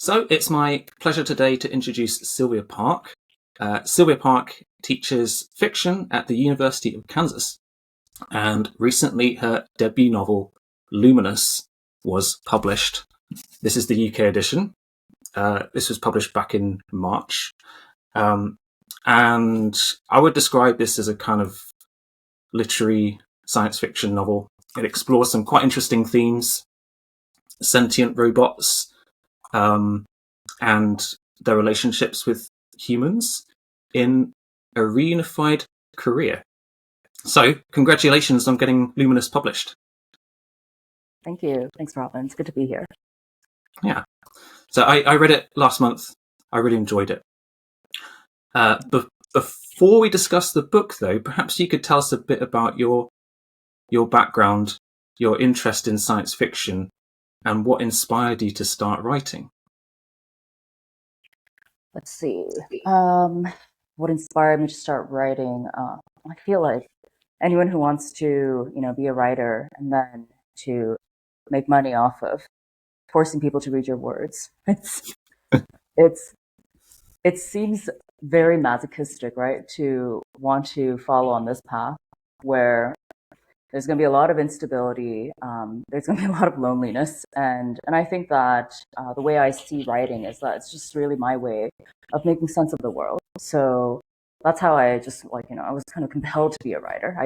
So it's my pleasure today to introduce Silvia Park. Silvia Park teaches fiction at the University of Kansas, and recently her debut novel, Luminous, was published. This is the UK edition. This was published back in March. And I would describe this as a kind of literary science fiction novel. It explores some quite interesting themes: sentient robots, and their relationships with humans in a reunified Korea. So, congratulations on getting Luminous published. Thank you. Thanks, Robin. It's good to be here. Yeah. So I read it last month. I really enjoyed it. Before we discuss the book, though, perhaps you could tell us a bit about your background, your interest in science fiction, and what inspired you to start writing. Let's see. What inspired me to start writing? I feel like anyone who wants to, be a writer and then to make money off of forcing people to read your words. It seems very masochistic, right? To want to follow on this path where there's going to be a lot of instability. There's going to be a lot of loneliness, and I think that the way I see writing is that it's just really my way of making sense of the world. So that's how I just I was kind of compelled to be a writer.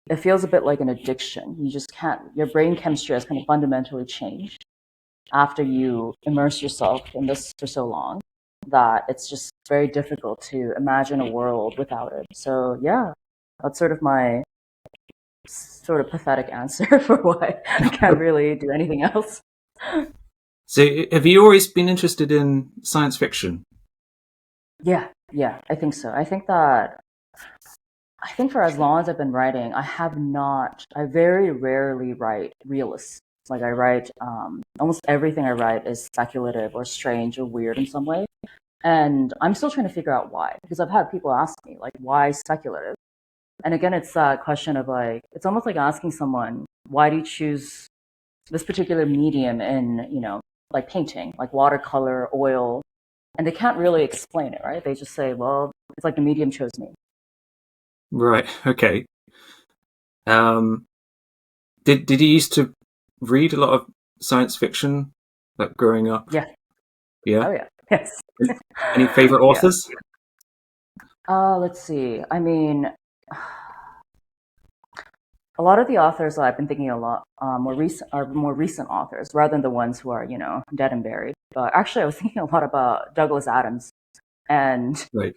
It feels a bit like an addiction. You just can't. Your brain chemistry has kind of fundamentally changed after you immerse yourself in this for so long that it's just very difficult to imagine a world without it. So yeah, that's sort of my pathetic answer for why I can't really do anything else. So have you always been interested in science fiction? Yeah, I think so. I think for as long as I've been writing, I very rarely write realists. Like I write, almost everything I write is speculative or strange or weird in some way. And I'm still trying to figure out why, because I've had people ask me, like, why speculative? And again, it's that question of it's almost like asking someone, why do you choose this particular medium in, like painting, like watercolor, oil, and they can't really explain it, right? They just say, well, it's like the medium chose me. Right. Okay. Did you used to read a lot of science fiction, like growing up? Yeah. Yeah. Oh yeah. Yes. Any favorite authors? Let's see. I mean, a lot of the authors that I've been thinking a lot more recent authors, rather than the ones who are dead and buried. But actually, I was thinking a lot about Douglas Adams, and Right.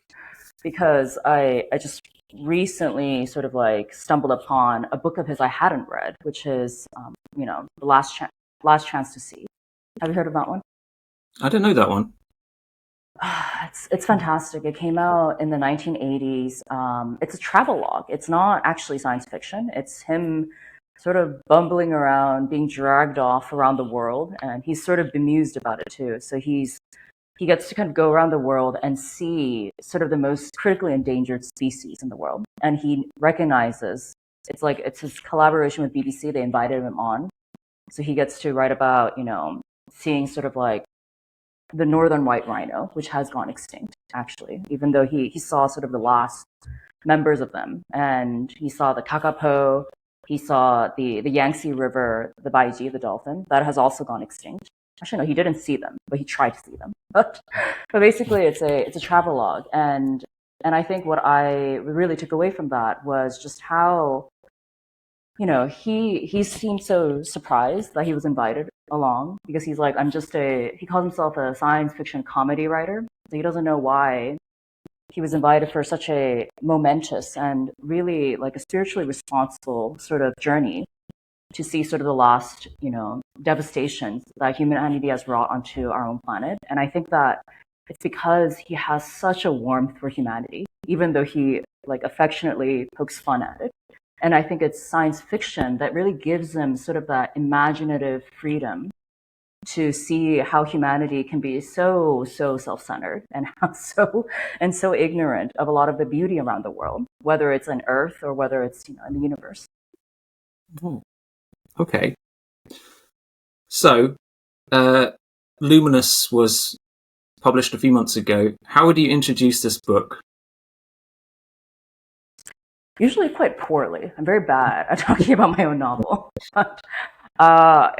because I just recently sort of stumbled upon a book of his I hadn't read, which is The Last Chance to See. Have you heard of that one? I don't know that one. It's fantastic. It came out in the 1980s. It's a travelogue. It's not actually science fiction. It's him sort of bumbling around, being dragged off around the world, and he's sort of bemused about it too. So he gets to kind of go around the world and see sort of the most critically endangered species in the world, and he recognizes it's his collaboration with BBC. They invited him on, so he gets to write about seeing sort of the northern white rhino, which has gone extinct, actually, even though he saw sort of the last members of them. And he saw the kakapo, he saw the Yangtze River, the baiji, the dolphin, that has also gone extinct. Actually, no, he didn't see them, but he tried to see them. But basically, it's a travelogue. And I think what I really took away from that was just how he seemed so surprised that he was invited along, because he's like, he calls himself a science fiction comedy writer. So he doesn't know why he was invited for such a momentous and really like a spiritually responsible sort of journey to see sort of the last, devastations that humanity has wrought onto our own planet. And I think that it's because he has such a warmth for humanity, even though he affectionately pokes fun at it. And I think it's science fiction that really gives them sort of that imaginative freedom to see how humanity can be so self-centered and so ignorant of a lot of the beauty around the world, whether it's on Earth or whether it's in the universe. Oh, okay. So Luminous was published a few months ago. How would you introduce this book? Usually quite poorly. I'm very bad at talking about my own novel. But I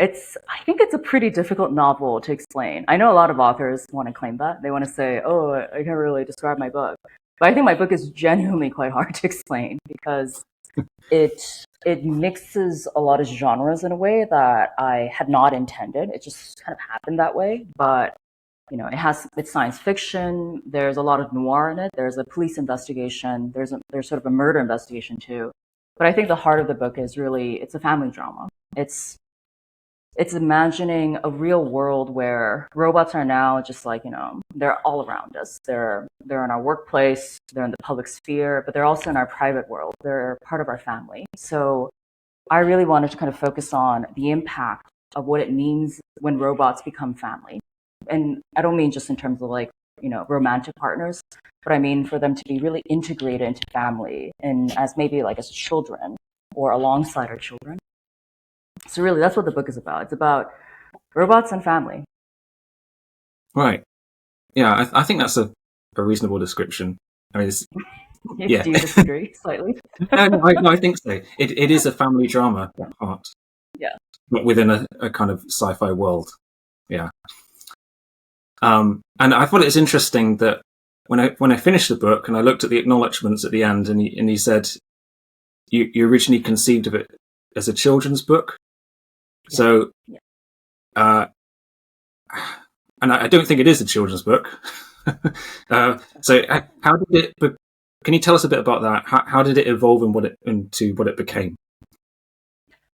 think it's a pretty difficult novel to explain. I know a lot of authors want to claim that. They want to say, oh, I can't really describe my book. But I think my book is genuinely quite hard to explain because it mixes a lot of genres in a way that I had not intended. It just kind of happened that way. But it's science fiction. There's a lot of noir in it. There's a police investigation. There's sort of a murder investigation too. But I think the heart of the book is really it's a family drama. It's imagining a real world where robots are now just like, they're all around us. They're in our workplace, they're in the public sphere, but they're also in our private world. They're part of our family. So I really wanted to kind of focus on the impact of what it means when robots become family. And I don't mean just in terms of like, romantic partners, but I mean for them to be really integrated into family and as maybe like as children or alongside our children. So really, that's what the book is about. It's about robots and family. Right. Yeah, I think that's a reasonable description. I mean, yeah. Do you disagree slightly? No, I think so. It is a family drama at heart. Yeah. But within a kind of sci-fi world. Yeah. And I thought it was interesting that when I finished the book and I looked at the acknowledgements at the end, and he said you originally conceived of it as a children's book. Yeah. So, and I don't think it is a children's book. So how did it? Can you tell us a bit about that? How did it evolve into what it became?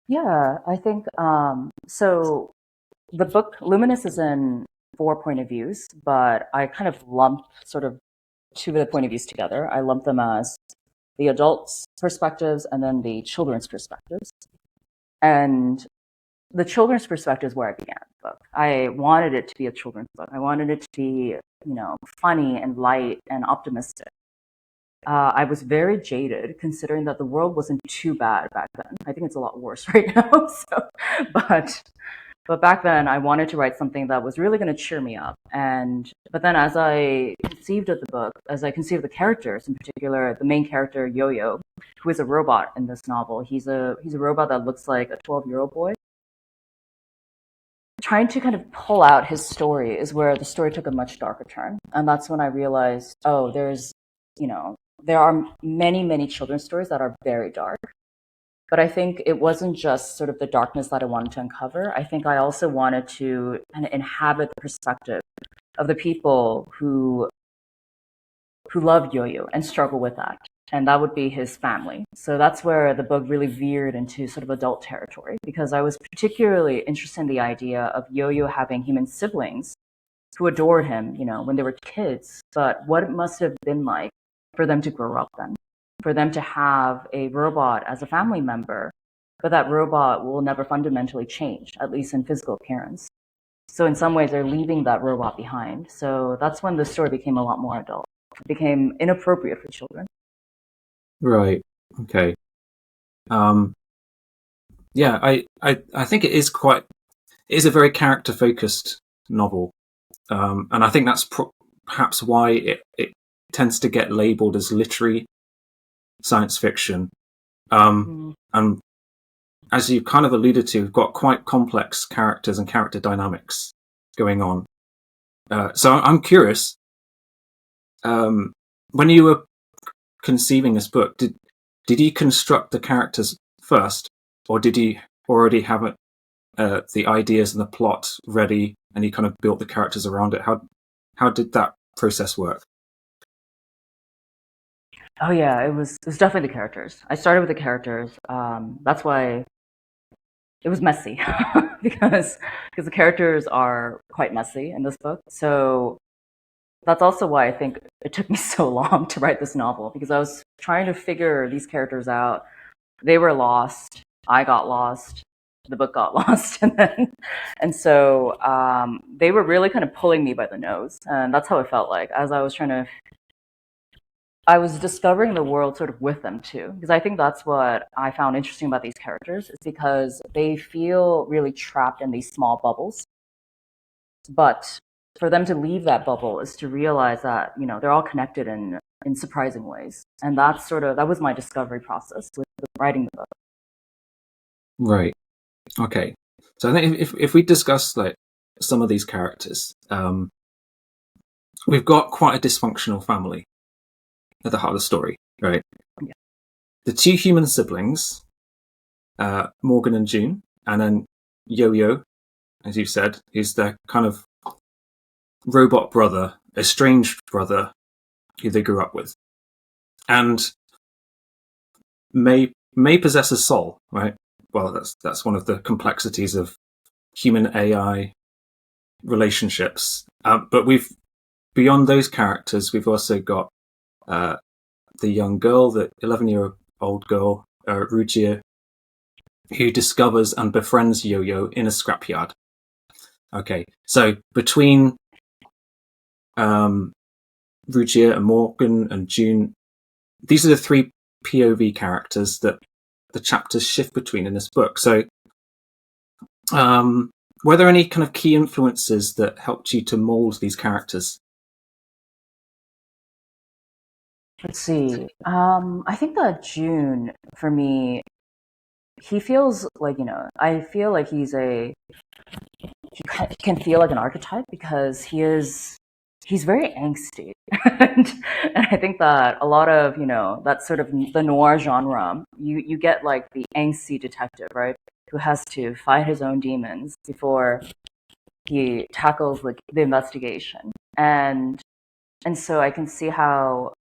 Yeah, I think so. The book Luminous is in 4 point of views, but I kind of lump sort of 2 of the point of views together. I lump them as the adults' perspectives and then the children's perspectives. And the children's perspective is where I began the book. I wanted it to be a children's book. I wanted it to be, funny and light and optimistic. I was very jaded considering that the world wasn't too bad back then. I think it's a lot worse right now. But back then, I wanted to write something that was really going to cheer me up. But then, as I conceived of the book, as I conceived the characters, in particular, the main character Yo-Yo, who is a robot in this novel, he's a robot that looks like a 12-year-old boy. Trying to kind of pull out his story is where the story took a much darker turn, and that's when I realized, there are many, many children's stories that are very dark. But I think it wasn't just sort of the darkness that I wanted to uncover. I think I also wanted to kind of inhabit the perspective of the people who love Yo-Yo and struggle with that. And that would be his family. So that's where the book really veered into sort of adult territory, because I was particularly interested in the idea of Yo-Yo having human siblings who adored him, when they were kids, but what it must have been like for them to grow up then. For them to have a robot as a family member, but that robot will never fundamentally change, at least in physical appearance. So in some ways, they're leaving that robot behind. So that's when the story became a lot more adult. It became inappropriate for children. Right. Okay. Yeah, I think it is a very character-focused novel. And I think that's perhaps why it tends to get labeled as literary science fiction. And as you kind of alluded to, we've got quite complex characters and character dynamics going on. So I'm curious, when you were conceiving this book, did you construct the characters first, or did you already have the ideas and the plot ready and you kind of built the characters around it? How did that process work? Oh yeah, it was definitely the characters. I started with the characters. That's why it was messy because the characters are quite messy in this book. So that's also why I think it took me so long to write this novel, because I was trying to figure these characters out. They were lost. I got lost. The book got lost, and so they were really kind of pulling me by the nose, and that's how it felt like as I was discovering the world sort of with them too, because I think that's what I found interesting about these characters, is because they feel really trapped in these small bubbles. but for them to leave that bubble is to realize that, you know, they're all connected in surprising ways. And that was my discovery process with writing the book. Right. Okay. So I think if we discuss like some of these characters, we've got quite a dysfunctional family at the heart of the story, right? Yeah. The two human siblings, Morgan and June, and then Yo-Yo, as you said, who's their kind of robot brother, estranged brother, who they grew up with, and may possess a soul, right? Well, that's one of the complexities of human AI relationships. But beyond those characters, we've also got the young girl, the 11-year-old girl, Rujia, who discovers and befriends Yo-Yo in a scrapyard. Okay, so between Rujia and Morgan and June, these are the three POV characters that the chapters shift between in this book. So were there any kind of key influences that helped you to mold these characters? Let's see. I think that June, for me, he feels like, you know, I feel like he can feel like an archetype because he's very angsty. And I think that a lot of, you know, that's sort of the noir genre. You get like the angsty detective, right? Who has to fight his own demons before he tackles like the investigation. And so I can see how,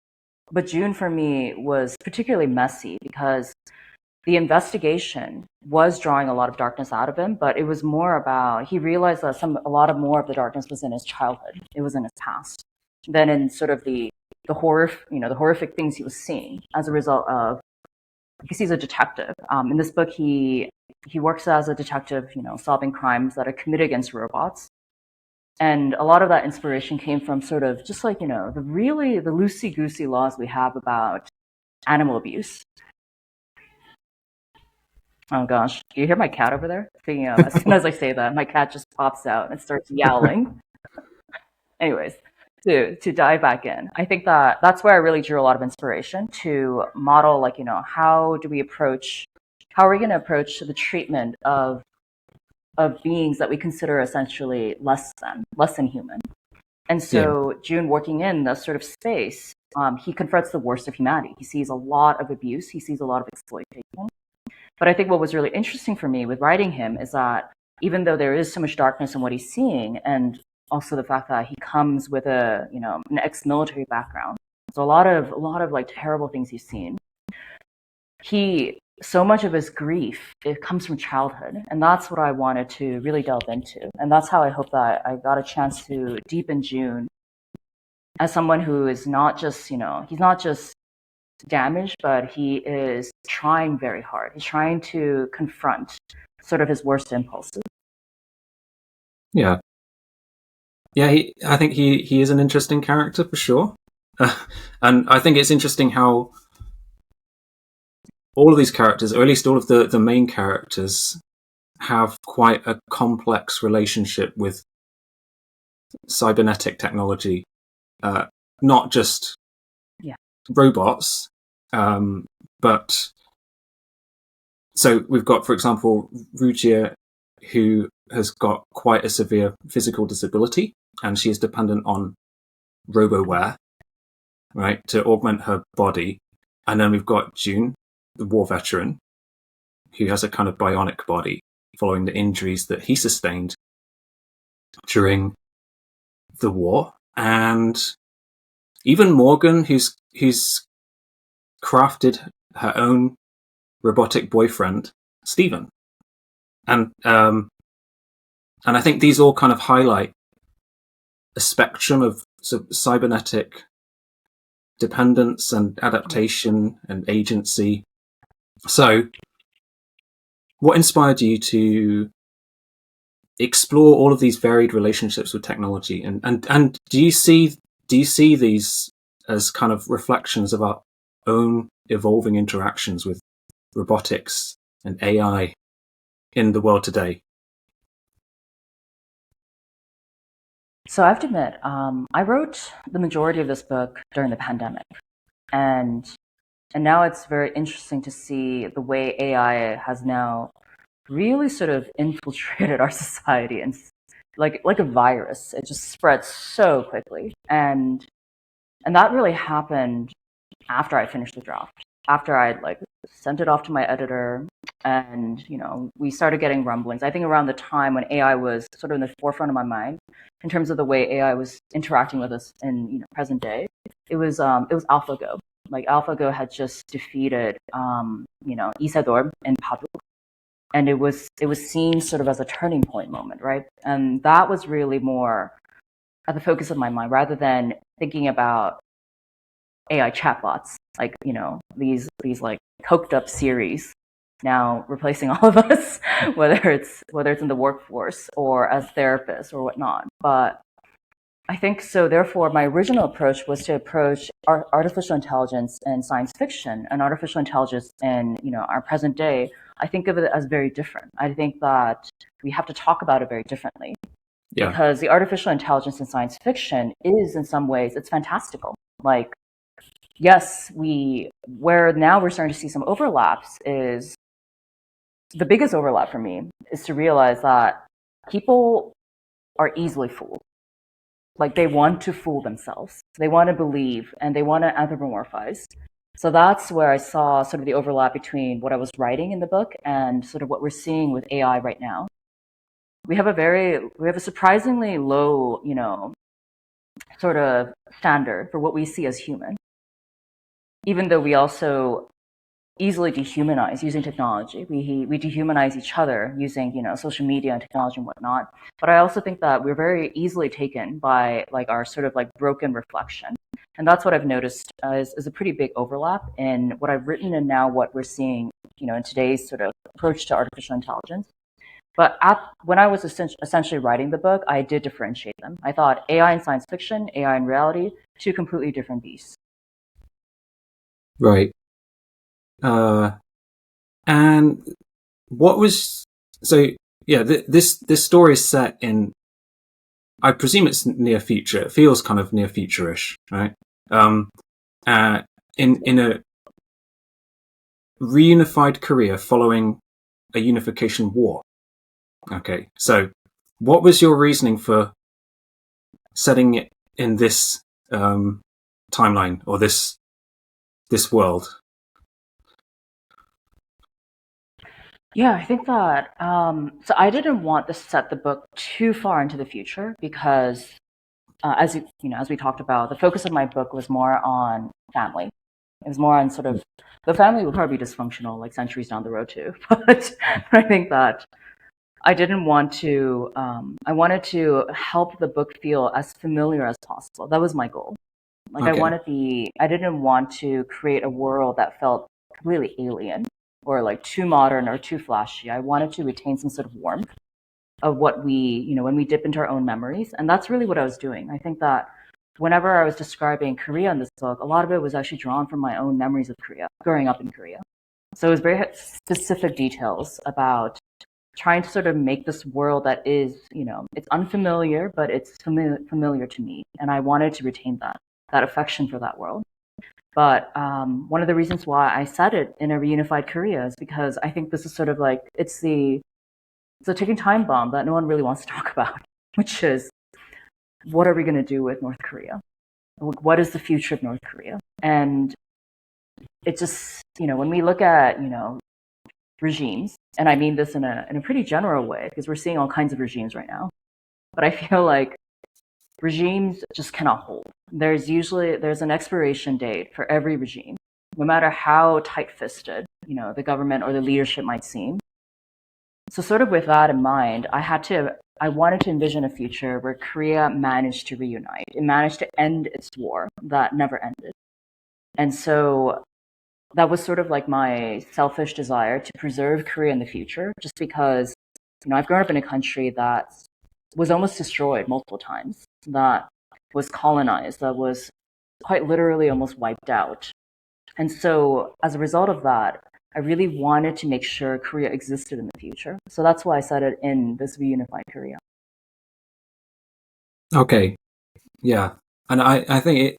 but June for me was particularly messy because the investigation was drawing a lot of darkness out of him, but it was more about he realized that a lot of more of the darkness was in his childhood. It was in his past than in sort of the horror, you know, the horrific things he was seeing as a result of, because he's a detective. In this book, he works as a detective, you know, solving crimes that are committed against robots. And a lot of that inspiration came from sort of just like, you know, the loosey-goosey laws we have about animal abuse. Oh gosh, do you hear my cat over there? Speaking of, as soon as I say that, my cat just pops out and starts yowling. Anyways, to dive back in, I think that that's where I really drew a lot of inspiration to model, like, you know, how are we going to approach the treatment of beings that we consider essentially less than human. And so June, working in that sort of space, he confronts the worst of humanity. He sees a lot of abuse. He sees a lot of exploitation. But I think what was really interesting for me with writing him is that even though there is so much darkness in what he's seeing, and also the fact that he comes with a, you know, an ex-military background, so a lot of like terrible things he's seen. So much of his grief, it comes from childhood, and that's what I wanted to really delve into, and that's how I hope that I got a chance to deepen June as someone who is not just, you know, he's not just damaged, but he is trying very hard. He's trying to confront sort of his worst impulses. Yeah. I think he is an interesting character for sure, and I think it's interesting how all of these characters, or at least all of the main characters, have quite a complex relationship with cybernetic technology, not just robots, but so we've got, for example, Rujia, who has got quite a severe physical disability, and she is dependent on RoboWare, right, to augment her body. And then we've got June, the war veteran, who has a kind of bionic body following the injuries that he sustained during the war. And even Morgan, who's crafted her own robotic boyfriend, Steven. And I think these all kind of highlight a spectrum of cybernetic dependence and adaptation and agency. So what inspired you to explore all of these varied relationships with technology? And do you see these as kind of reflections of our own evolving interactions with robotics and AI in the world today? So I have to admit, I wrote the majority of this book during the pandemic, and now it's very interesting to see the way AI has now really sort of infiltrated our society and like a virus. It just spreads so quickly, and that really happened after I finished the draft, after I like sent it off to my editor, and we started getting rumblings. I think around the time when AI was sort of in the forefront of my mind in terms of the way AI was interacting with us in present day. It was AlphaGo. Like AlphaGo had just defeated Isador in Padua, and it was seen sort of as a turning point moment, right? And that was really more at the focus of my mind rather than thinking about AI chatbots, like these like coked up series now replacing all of us, whether it's in the workforce or as therapists or whatnot. But I think so. Therefore, my original approach was to approach artificial intelligence in science fiction and artificial intelligence in our present day. I think of it as very different. I think that we have to talk about it very differently Yeah. because the artificial intelligence in science fiction is, in some ways, it's fantastical. Like, yes, where now we're starting to see some overlaps is the biggest overlap for me is to realize that people are easily fooled. Like they want to fool themselves. They want to believe and they want to anthropomorphize. So that's where I saw sort of the overlap between what I was writing in the book and sort of what we're seeing with AI right now. We have a surprisingly low, sort of standard for what we see as human, even though we also easily dehumanize using technology. We dehumanize each other using social media and technology and whatnot. But I also think that we're very easily taken by like our sort of like broken reflection, and that's what I've noticed is a pretty big overlap in what I've written and now what we're seeing in today's sort of approach to artificial intelligence. But when I was essentially writing the book, I did differentiate them. I thought AI in science fiction, AI in reality, two completely different beasts. Right. And what was so? Yeah, this story is set in. I presume it's near future. It feels kind of near future-ish, right? In a reunified Korea following a unification war. Okay, so what was your reasoning for setting it in this timeline or this world? Yeah, I think that so I didn't want to set the book too far into the future because as we talked about, the focus of my book was more on family. It was more on sort of the family would probably be dysfunctional like centuries down the road too. But I think that I didn't want to. I wanted to help the book feel as familiar as possible. That was my goal. Like Okay. I didn't want to create a world that felt completely alien or like too modern or too flashy. I wanted to retain some sort of warmth of what when we dip into our own memories. And that's really what I was doing. I think that whenever I was describing Korea in this book, a lot of it was actually drawn from my own memories of Korea, growing up in Korea. So it was very specific details about trying to sort of make this world that is, it's unfamiliar, but it's familiar to me. And I wanted to retain that affection for that world. But one of the reasons why I said it in a reunified Korea is because I think this is sort of like it's a ticking time bomb that no one really wants to talk about, which is what are we going to do with North Korea? What is the future of North Korea? And it just, when we look at, regimes, and I mean this in a pretty general way because we're seeing all kinds of regimes right now, but I feel like regimes just cannot hold. There's an expiration date for every regime, no matter how tight-fisted, the government or the leadership might seem. So sort of with that in mind, I wanted to envision a future where Korea managed to reunite. It managed to end its war that never ended. And so that was sort of like my selfish desire to preserve Korea in the future, just because, I've grown up in a country that was almost destroyed multiple times, that was colonized, that was quite literally almost wiped out. And so as a result of that, I really wanted to make sure Korea existed in the future. So that's why I said it in this reunified Korea. Okay. Yeah. And I think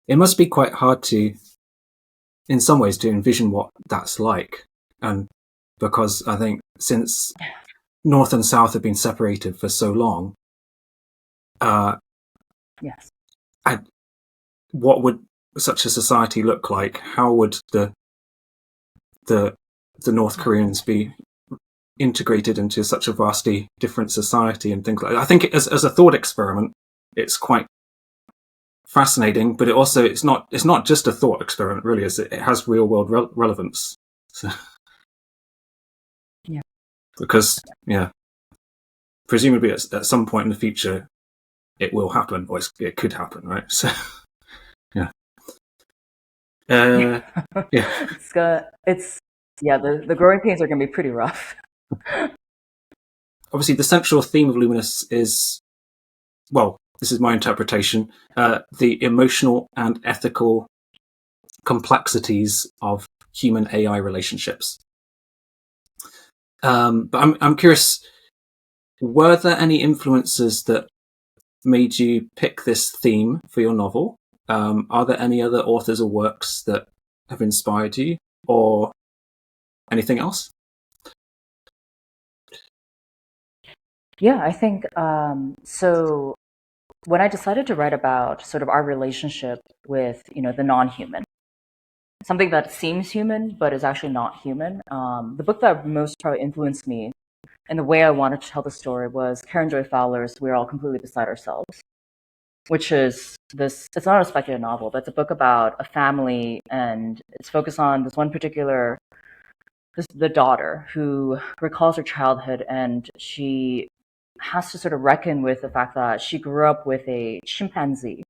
it must be quite hard to, in some ways, to envision what that's like. And because I think since North and South have been separated for so long, uh, Yes. I, what would such a society look like? How would the the North Koreans be integrated into such a vastly different society and things like that? I think as a thought experiment, it's quite fascinating, but it's not just a thought experiment, really. It has real world relevance. So, Yeah. because yeah, presumably at some point in the future, it will happen, or it could happen, right? So yeah, Yeah. yeah. It's yeah, the growing pains are going to be pretty rough. Obviously, the central theme of Luminous is, well, this is my interpretation, the emotional and ethical complexities of human AI relationships. But I'm curious, were there any influences that made you pick this theme for your novel? Are there any other authors or works that have inspired you, or anything else? Yeah, I think so. When I decided to write about sort of our relationship with, the non-human, something that seems human but is actually not human, the book that most probably influenced me and the way I wanted to tell the story was Karen Joy Fowler's "We're All Completely Beside Ourselves," which is this. It's not a speculative novel, but it's a book about a family, and it's focused on this one particular the daughter who recalls her childhood, and she has to sort of reckon with the fact that she grew up with a chimpanzee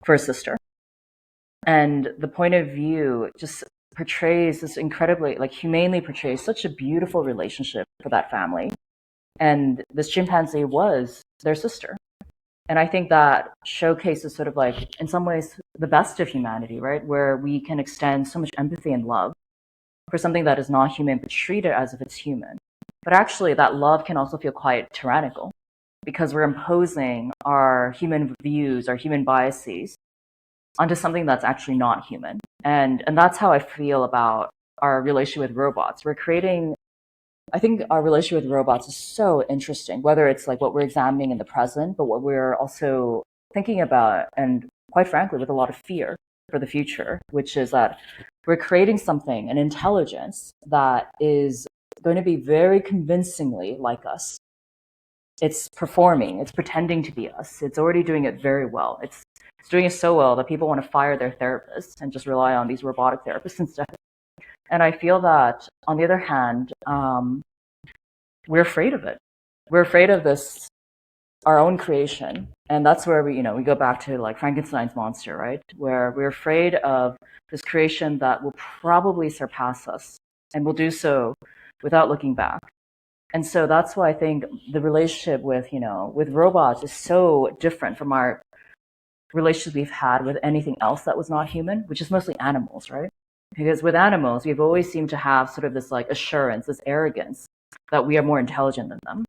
for a sister. And the point of view just portrays this incredibly, like, humanely portrays such a beautiful relationship for that family. And this chimpanzee was their sister. And I think that showcases sort of like, in some ways, the best of humanity, right? Where we can extend so much empathy and love for something that is not human, but treat it as if it's human. But actually, that love can also feel quite tyrannical because we're imposing our human views, our human biases onto something that's actually not human. And that's how I feel about our relationship with robots. We're creating, I think our relationship with robots is so interesting, whether it's like what we're examining in the present, but what we're also thinking about, and quite frankly, with a lot of fear for the future, which is that we're creating something, an intelligence that is going to be very convincingly like us. It's performing, it's pretending to be us. It's already doing it very well. It's doing it so well that people want to fire their therapists and just rely on these robotic therapists instead. And I feel that, on the other hand, we're afraid of it. We're afraid of this, our own creation, and that's where we go back to like Frankenstein's monster, right? Where we're afraid of this creation that will probably surpass us, and will do so without looking back. And so that's why I think the relationship with robots is so different from our relationship we've had with anything else that was not human, which is mostly animals, right? Because with animals, we've always seemed to have sort of this like assurance, this arrogance that we are more intelligent than them.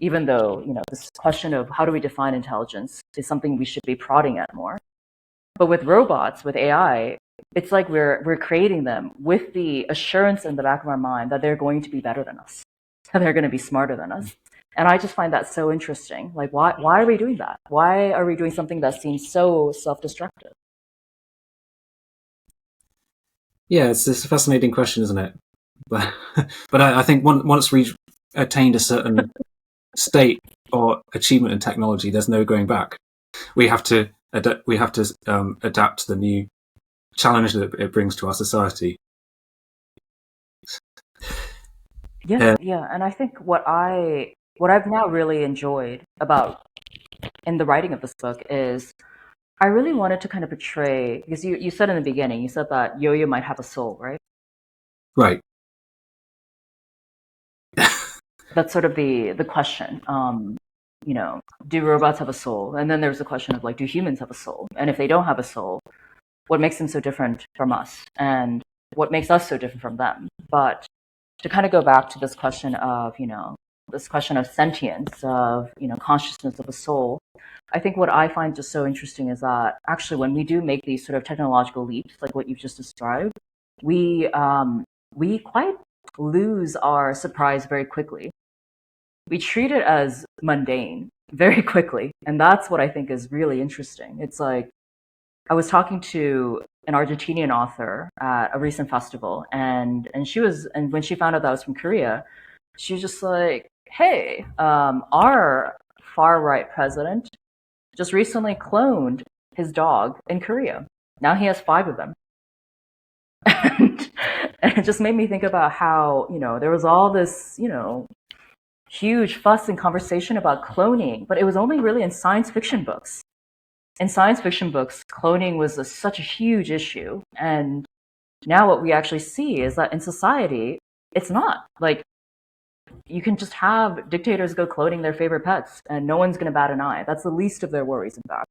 Even though, this question of how do we define intelligence is something we should be prodding at more. But with robots, with AI, it's like we're creating them with the assurance in the back of our mind that they're going to be better than us, that they're going to be smarter than us. And I just find that so interesting. Like, why are we doing that? Why are we doing something that seems so self-destructive? Yeah, it's a fascinating question, isn't it? But but I think once we've attained a certain state or achievement in technology, there's no going back. We have to adapt to the new challenge that it brings to our society. Yeah, yeah. And I think what I've now really enjoyed about in the writing of this book is I really wanted to kind of portray, because you said in the beginning, you said that Yo-Yo might have a soul, right? Right. That's sort of the question. Do robots have a soul? And then there's the question of like, do humans have a soul? And if they don't have a soul, what makes them so different from us? And what makes us so different from them? But to kind of go back to this question of, this question of sentience, of, consciousness of a soul. I think what I find just so interesting is that actually when we do make these sort of technological leaps, like what you've just described, we quite lose our surprise very quickly. We treat it as mundane very quickly, and that's what I think is really interesting. It's like I was talking to an Argentinian author at a recent festival, and when she found out that I was from Korea, she was just like, "Hey, our far right president just recently cloned his dog in Korea. Now he has 5 of them." And it just made me think about how, there was all this, huge fuss and conversation about cloning, but it was only really in science fiction books. In science fiction books, cloning was such a huge issue. And now what we actually see is that in society, it's not. Like, you can just have dictators go cloning their favorite pets, and no one's going to bat an eye. That's the least of their worries, in fact.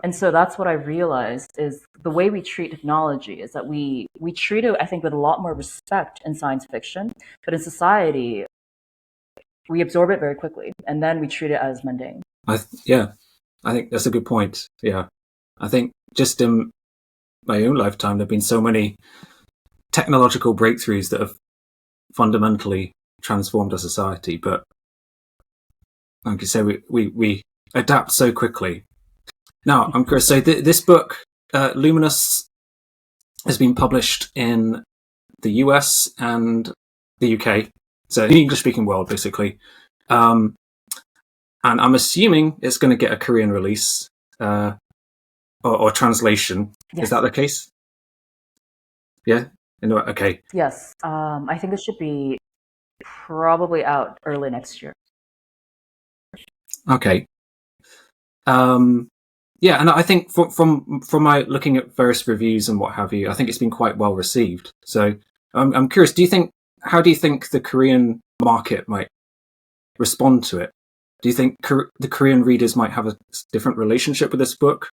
And so that's what I realized is the way we treat technology is that we treat it, I think, with a lot more respect in science fiction, but in society, we absorb it very quickly, and then we treat it as mundane. I think that's a good point. Yeah. I think just in my own lifetime, there have been so many technological breakthroughs that have fundamentally transformed our society, but like you say, we adapt so quickly. Now, I'm curious, so this book, Luminous, has been published in the US and the UK, so in the English-speaking world, basically. And I'm assuming it's going to get a Korean release or translation. Yes. Is that the case? Yeah? Okay. Yes. I think it should be probably out early next year. Okay. Yeah, and I think from my looking at various reviews and what have you, I think it's been quite well received. So I'm curious, how do you think the Korean market might respond to it? Do you think the Korean readers might have a different relationship with this book?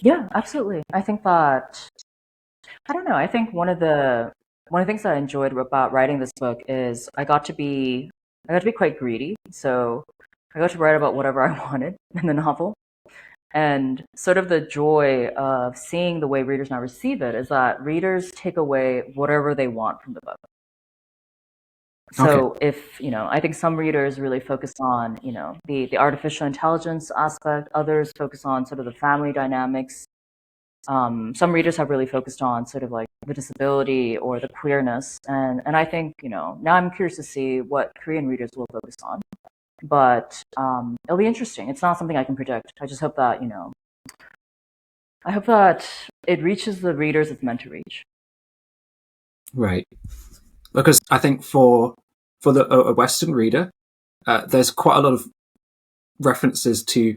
Yeah, absolutely. I think that, I don't know, I think one of the things that I enjoyed about writing this book is I got to be quite greedy. So I got to write about whatever I wanted in the novel. And sort of the joy of seeing the way readers now receive it is that readers take away whatever they want from the book. So okay. If, I think some readers really focus on, the artificial intelligence aspect, others focus on sort of the family dynamics. Some readers have really focused on sort of like the disability or the queerness. And I think, now I'm curious to see what Korean readers will focus on. But it'll be interesting. It's not something I can predict. I just hope that, I hope that it reaches the readers it's meant to reach. Right. Because I think for a Western reader, there's quite a lot of references to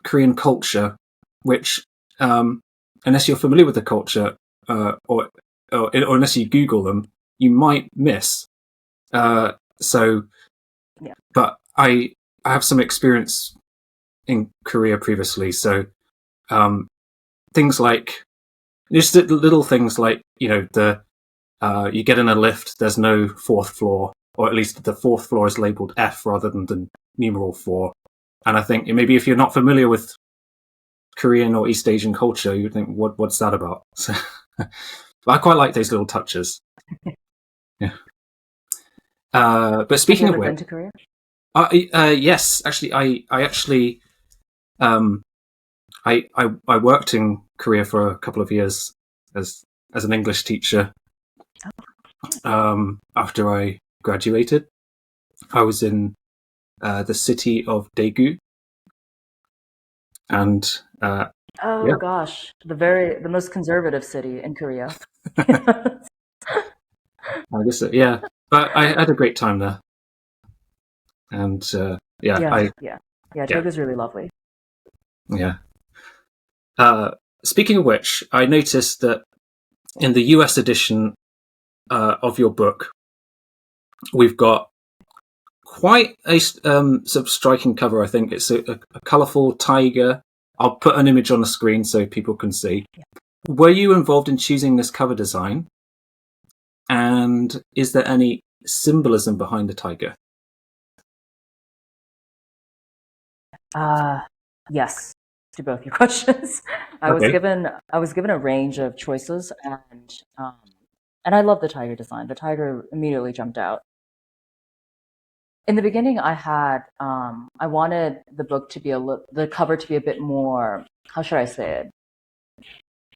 Korean culture, which, unless you're familiar with the culture, or unless you Google them, you might miss. So, yeah. But I have some experience in Korea previously, so things like just little things like you get in a lift, there's no 4th floor, or at least the 4th floor is labelled F rather than the numeral 4. And I think maybe if you're not familiar with Korean or East Asian culture, you would think, what's that about? So, but I quite like those little touches. Yeah. But speaking of which, been to Korea? Yes, actually, I worked in Korea for a couple of years as an English teacher. After I graduated, I was in the city of Daegu, and gosh, the most conservative city in Korea. I guess yeah, but I had a great time there, and Daegu is really lovely. Yeah. Speaking of which, I noticed that in the US edition of your book, we've got quite a sort of striking cover. I think it's a colourful tiger. I'll put an image on the screen so people can see. Yeah. Were you involved in choosing this cover design? And is there any symbolism behind the tiger? Yes, to both your questions. Okay. I was given a range of choices, and I love the tiger design. The tiger immediately jumped out. In the beginning, I wanted the book to be the cover to be a bit more, how should I say it,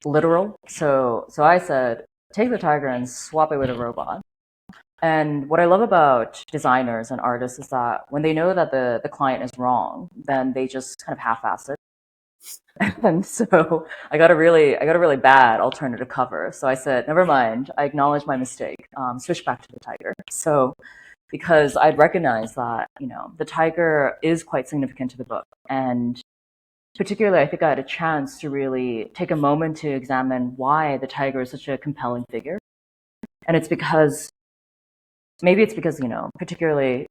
literal. So I said, take the tiger and swap it with a robot. And what I love about designers and artists is that when they know that the client is wrong, then they just kind of half-ass it. And so I got a really bad alternative cover. So I said, never mind. I acknowledge my mistake. Switch back to the tiger. So because I'd recognized that, the tiger is quite significant to the book. And particularly, I think I had a chance to really take a moment to examine why the tiger is such a compelling figure. And maybe it's because, particularly,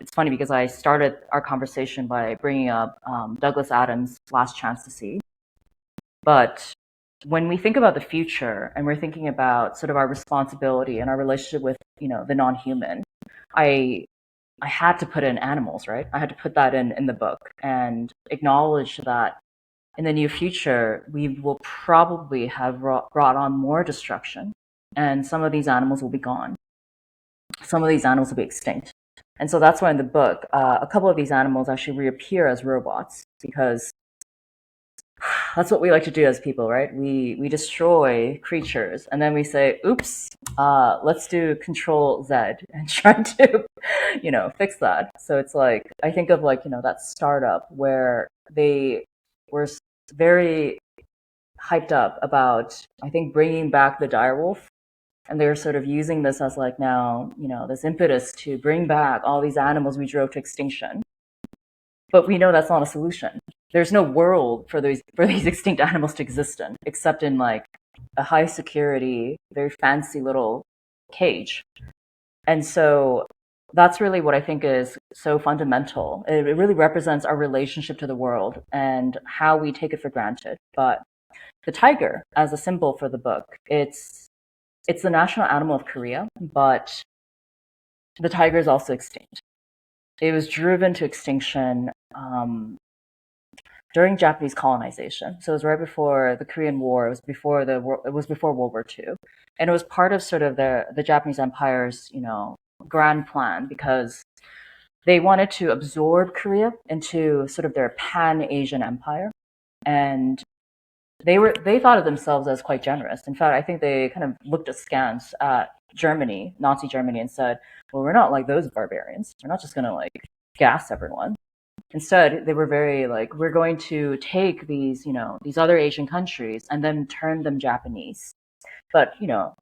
it's funny because I started our conversation by bringing up Douglas Adams' Last Chance to See. But when we think about the future and we're thinking about sort of our responsibility and our relationship with, the non-human, I I had to put in animals, right? I had to put that in the book and acknowledge that in the near future we will probably have brought on more destruction, and some of these animals will be gone. Some of these animals will be extinct. And so that's why in the book, a couple of these animals actually reappear as robots because that's what we like to do as people, right? We destroy creatures and then we say, "Oops, let's do Control Z and try to, fix that." So it's like I think of like that startup where they were very hyped up about I think bringing back the direwolf, and they're sort of using this as like now this impetus to bring back all these animals we drove to extinction. But we know that's not a solution. There's no world for these extinct animals to exist in, except in like a high security, very fancy little cage. And so that's really what I think is so fundamental. It really represents our relationship to the world and how we take it for granted. But the tiger, as a symbol for the book, it's the national animal of Korea, but the tiger is also extinct. It was driven to extinction during Japanese colonization. So it was right before the Korean War. It was before World War II, and it was part of sort of the Japanese Empire's grand plan because they wanted to absorb Korea into sort of their Pan-Asian empire, and they thought of themselves as quite generous. In fact, I think they kind of looked askance at Germany, Nazi Germany, and said, "Well, we're not like those barbarians. We're not just going to like gas everyone." Instead, they were very like, we're going to take these other Asian countries and then turn them Japanese. But,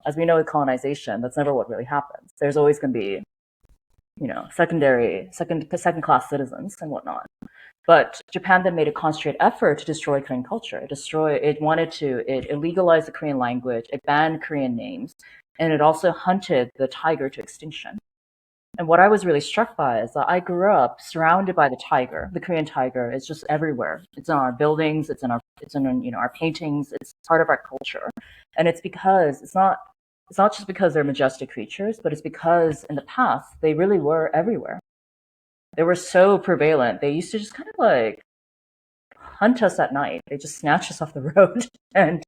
as we know with colonization, that's never what really happens. There's always going to be, second class citizens and whatnot. But Japan then made a concentrated effort to destroy Korean culture. It illegalized the Korean language, it banned Korean names, and it also hunted the tiger to extinction. And what I was really struck by is that I grew up surrounded by the tiger. The Korean tiger is just everywhere. It's in our buildings. It's in our paintings. It's part of our culture, and it's not just because they're majestic creatures, but it's because in the past they really were everywhere. They were so prevalent. They used to just kind of like hunt us at night. They just snatch us off the road and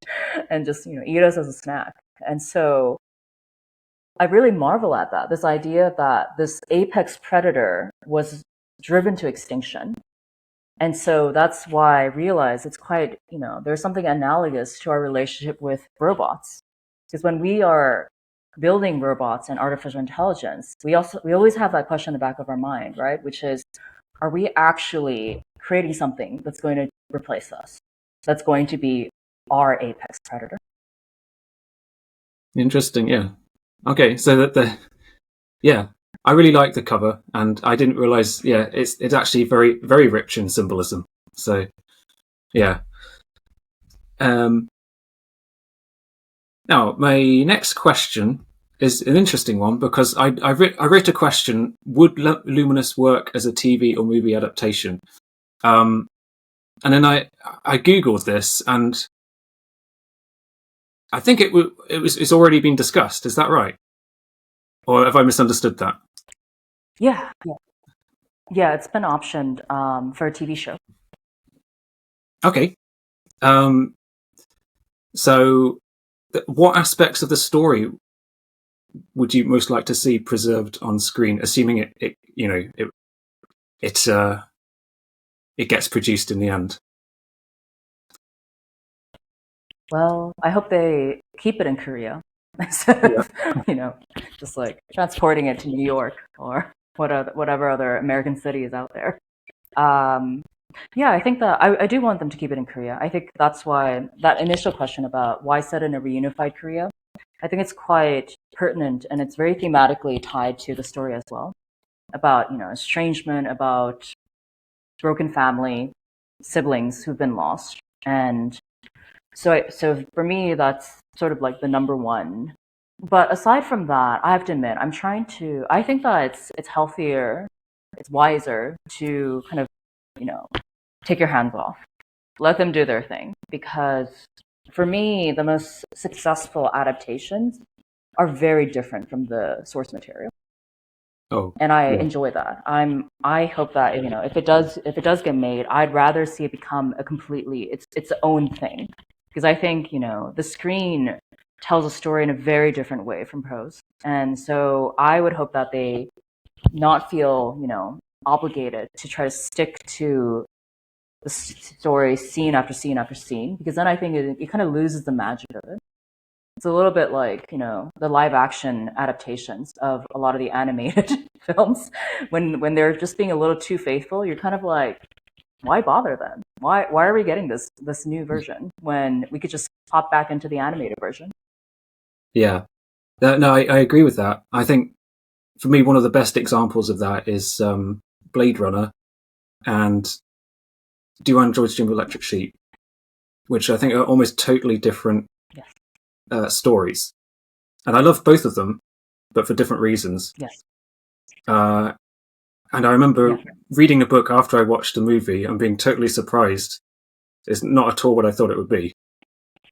just eat us as a snack. And so I really marvel at that. This idea that this apex predator was driven to extinction. And so that's why I realize it's quite, there's something analogous to our relationship with robots. Because when we are building robots and artificial intelligence, we always have that question in the back of our mind, right? Which is, are we actually creating something that's going to replace us? That's going to be our apex predator? Interesting, yeah. Okay, so I really like the cover, and I didn't realize, it's actually very, very rich in symbolism. So, yeah. Now, my next question is an interesting one because I wrote a question: would Luminous work as a TV or movie adaptation? And then I googled this, and I think it's already been discussed. Is that right? Or have I misunderstood that? Yeah, yeah. It's been optioned for a TV show. Okay. Um, so, what aspects of the story would you most like to see preserved on screen, assuming it gets produced in the end? Well, I hope they keep it in Korea instead Yeah. of, just like transporting it to New York or whatever other American city is out there. Um, yeah, I think that I do want them to keep it in Korea. I think that's why that initial question about why set in a reunified Korea, I think it's quite pertinent and it's very thematically tied to the story as well about, estrangement, about broken family, siblings who've been lost. And so for me, that's sort of like the number one. But aside from that, I have to admit, I think that it's healthier, it's wiser to kind of, you know, take your hands off, let them do their thing. Because for me, the most successful adaptations are very different from the source material. Oh, And I yeah. enjoy that. I hope that, if it does get made, I'd rather see it become a completely its own thing. Because I think, the screen tells a story in a very different way from prose. And so I would hope that they not feel, obligated to try to stick to the story scene after scene after scene, because then I think it kind of loses the magic of it. It's a little bit like, the live action adaptations of a lot of the animated films. When they're just being a little too faithful, you're kind of like, why bother then? Why are we getting this new version when we could just pop back into the animated version? Yeah. No, I agree with that. I think for me, one of the best examples of that is Blade Runner and Do Androids Dream of Electric Sheep, which I think are almost totally different Yes. Stories. And I love both of them, but for different reasons. Yes. And I remember Yeah. reading a book after I watched the movie and being totally surprised. It's not at all what I thought it would be.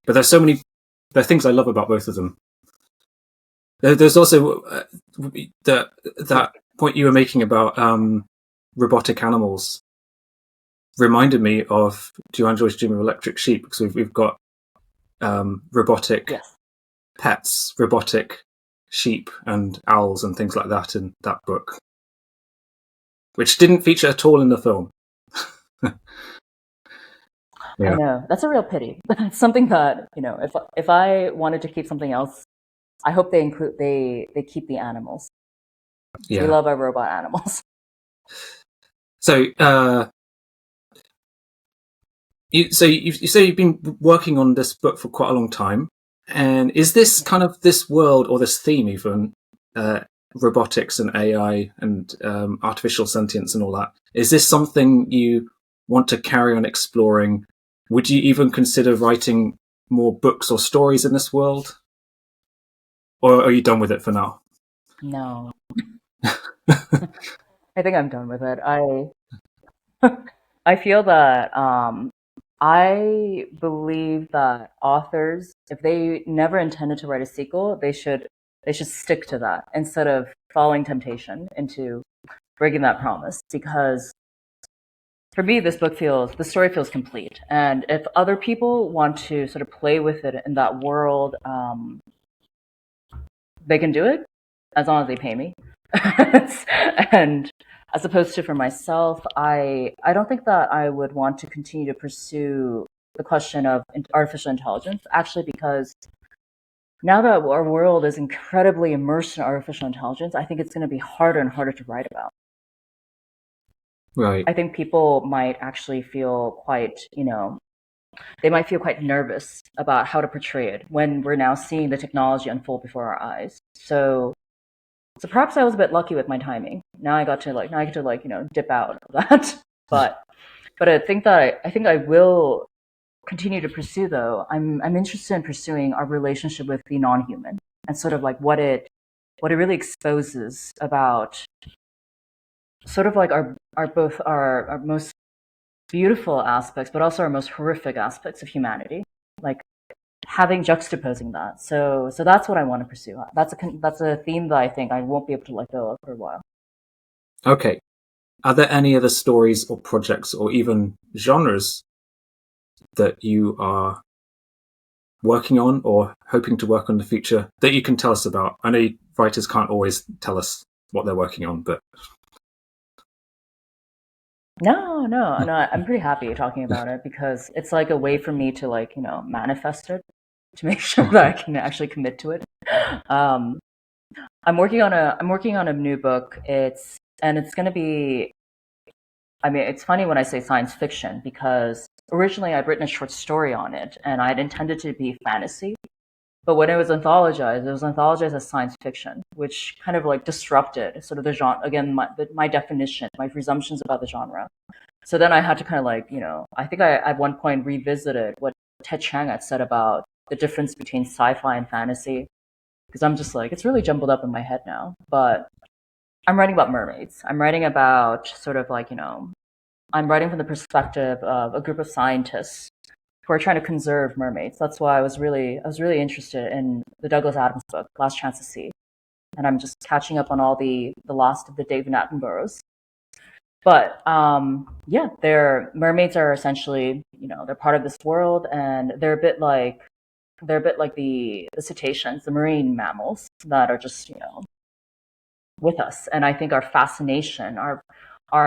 But there are things I love about both of them. There's also that point you were making about robotic animals reminded me of Do Androids Dream of Electric Sheep, because we've got robotic Yes. pets, robotic sheep and owls and things like that in that book, which didn't feature at all in the film. I Yeah, know. That's a real pity. It's something that, if I wanted to keep something else, I hope they keep the animals. We yeah. love our robot animals. So, you say you've been working on this book for quite a long time, and is this kind of this world or this theme even robotics and AI and artificial sentience and all that? Is this something you want to carry on exploring? Would you even consider writing more books or stories in this world, or are you done with it for now? No. I think I'm done with it. I feel that I believe that authors, if they never intended to write a sequel, they should stick to that instead of following temptation into breaking that promise. Because for me, the story feels complete, and if other people want to sort of play with it in that world, they can do it as long as they pay me. And as opposed to for myself, I don't think that I would want to continue to pursue the question of artificial intelligence, actually, because now that our world is incredibly immersed in artificial intelligence, I think it's going to be harder and harder to write about. Right. I think people might actually feel quite, they might feel quite nervous about how to portray it when we're now seeing the technology unfold before our eyes. So perhaps I was a bit lucky with my timing. Now I get to dip out of that. But I think I will continue to pursue, though. I'm interested in pursuing our relationship with the non-human and sort of like what it really exposes about sort of like our both our most beautiful aspects, but also our most horrific aspects of humanity. Like having juxtaposing that. So that's what I want to pursue. That's a theme that I think I won't be able to let go of for a while. Okay. Are there any other stories or projects or even genres that you are working on or hoping to work on in the future that you can tell us about? I know writers can't always tell us what they're working on, but No, I'm pretty happy talking about it because it's like a way for me to like, manifest it to make sure that I can actually commit to it. Um, I'm working on a new book. It's going to be, I mean, it's funny when I say science fiction because originally I'd written a short story on it and I'd intended to be fantasy. But when it was anthologized as science fiction, which kind of like disrupted sort of the genre, again, my definition, my presumptions about the genre. So then I had to kind of like, I think I at one point revisited what Ted Chiang had said about the difference between sci-fi and fantasy, because I'm just like, it's really jumbled up in my head now. But I'm writing about mermaids. I'm writing about sort of like, I'm writing from the perspective of a group of scientists who are trying to conserve mermaids. That's why I was really interested in the Douglas Adams book, Last Chance to Sea. And I'm just catching up on all the lost of the David Attenboroughs. But yeah, mermaids are essentially, they're part of this world, and they're a bit like the cetaceans, the marine mammals that are just with us. And I think our fascination, our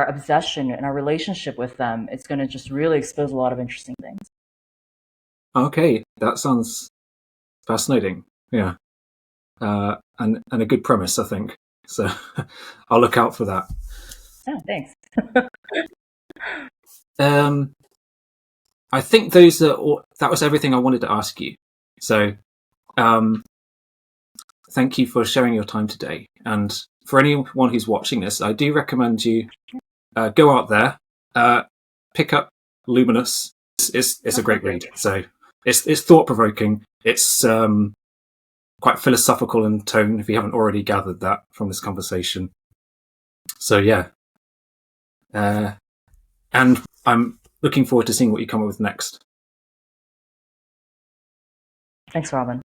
obsession, and our relationship with them, it's going to just really expose a lot of interesting things. okay, that sounds fascinating. Yeah, and a good premise, I think. So I'll look out for that. Yeah, thanks. I think that was everything I wanted to ask you. So thank you for sharing your time today. And for anyone who's watching this, I do recommend you go out there, pick up Luminous. It's a great read. So it's thought provoking. It's quite philosophical in tone. If you haven't already gathered that from this conversation. So yeah, and I'm looking forward to seeing what you come up with next. Thanks, Robin.